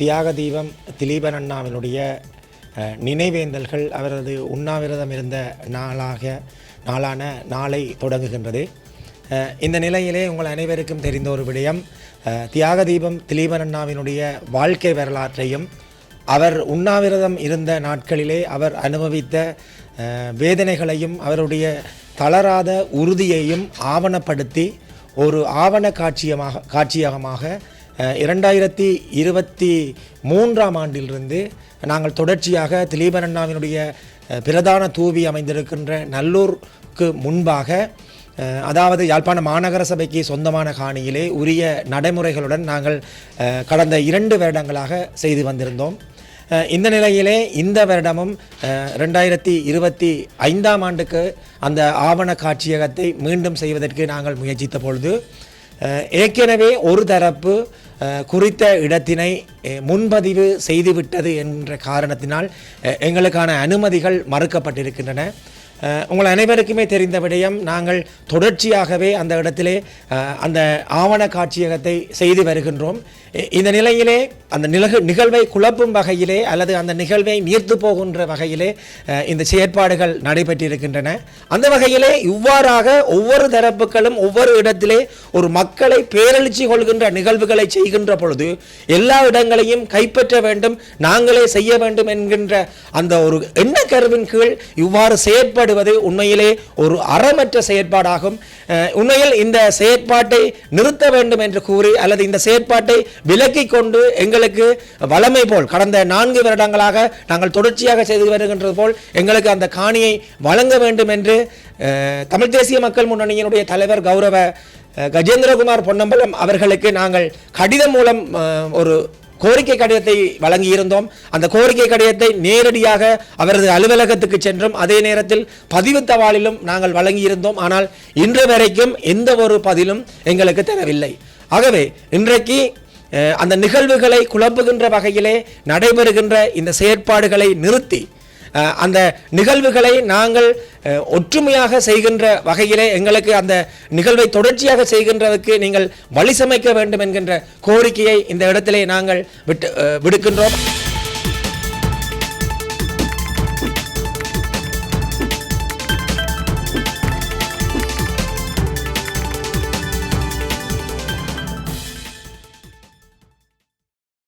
தியாக தீபம் திலீபன் அண்ணாவினுடைய நினைவேந்தல்கள் அவரது உண்ணாவிரதம் இருந்த நாளான நாளை தொடங்குகின்றது. இந்த நிலையிலே உங்கள் அனைவருக்கும் தெரிந்த ஒரு விடயம், தியாக தீபம் திலீபன் அண்ணாவினுடைய வாழ்க்கை வரலாற்றையும் அவர் உண்ணாவிரதம் இருந்த நாட்களிலே அவர் அனுபவித்த வேதனைகளையும் அவருடைய தளராத உறுதியையும் ஆவணப்படுத்தி ஒரு ஆவண காட்சியகமாக 2023 ஆண்டிலிருந்து நாங்கள் தொடர்ச்சியாக திலீபன் அண்ணாவினுடைய பிரதான தூவி அமைந்திருக்கின்ற நல்லூருக்கு முன்பாக, அதாவது யாழ்ப்பாண மாநகர சபைக்கு சொந்தமான காணியிலே உரிய நடைமுறைகளுடன் நாங்கள் கடந்த 2 வருடங்களாக செய்து வந்திருந்தோம். இந்த நிலையிலே இந்த வருடமும் 2025 ஆண்டுக்கு அந்த ஆவண காட்சியகத்தை மீண்டும் செய்வதற்கு நாங்கள் முயற்சித்த பொழுது ஏற்கனவே ஒரு தரப்பு குறித்த இடத்தினை முன்பதிவு செய்துவிட்டது என்ற காரணத்தினால் எங்களுக்கான அனுமதிகள் மறுக்கப்பட்டிருக்கின்றன. உங்கள் அனைவருக்குமே தெரிந்த விடயம், நாங்கள் தொடர்ச்சியாகவே அந்த இடத்திலே அந்த ஆவண காட்சியகத்தை செய்து வருகின்றோம். இந்த நிலையிலே அந்த நிகழ்வை குழப்பும் வகையிலே அல்லது அந்த நிகழ்வை நீர்த்து போகின்ற வகையிலே இந்த செயற்பாடுகள் நடைபெற்றிருக்கின்றன. அந்த வகையிலே இவ்வாறாக ஒவ்வொரு தரப்புகளும் ஒவ்வொரு இடத்திலே ஒரு மக்களை பேரெழுச்சி கொள்கின்ற நிகழ்வுகளை செய்கின்ற பொழுது எல்லா இடங்களையும் கைப்பற்ற வேண்டும், நாங்களே செய்ய வேண்டும் என்கின்ற அந்த ஒரு எண்ணக்கருவின் கீழ் இவ்வாறு செயற்படுவது உண்மையிலே ஒரு அறமற்ற செயற்பாடாகும். உண்மையில் இந்த செயற்பாட்டை நிறுத்த வேண்டும் என்று கூறி அல்லது இந்த செயற்பாட்டை விலக்கிக் கொண்டு எங்களுக்கு வளமை போல் கடந்த 4 வருடங்களாக நாங்கள் தொடர்ச்சியாக செய்து வருகின்றது போல் எங்களுக்கு அந்த காணியை வழங்க வேண்டும் என்று தமிழ் தேசிய மக்கள் முன்னணியினுடைய தலைவர் கௌரவ கஜேந்திரகுமார் பொன்னம்பலம் அவர்களுக்கு நாங்கள் கடிதம் மூலம் ஒரு கோரிக்கை கடிதத்தை வழங்கியிருந்தோம். அந்த கோரிக்கை கடிதத்தை நேரடியாக அவரது அலுவலகத்துக்கு சென்றும் அதே நேரத்தில் பதிவு தபாலிலும் நாங்கள் வழங்கியிருந்தோம். ஆனால் இன்று வரைக்கும் எந்த ஒரு பதிலும் எங்களுக்கு தரவில்லை. ஆகவே இன்றைக்கு அந்த நிகழ்வுகளை குழப்புகின்ற வகையிலே நடைபெறுகின்ற இந்த செயற்பாடுகளை நிறுத்தி அந்த நிகழ்வுகளை நாங்கள் ஒற்றுமையாக செய்கின்ற வகையிலே எங்களுக்கு அந்த நிகழ்வை தொடர்ச்சியாக செய்கின்றதற்கு நீங்கள் வழி சமைக்க வேண்டும் என்கின்ற கோரிக்கையை இந்த இடத்திலே நாங்கள் விடுக்கின்றோம்.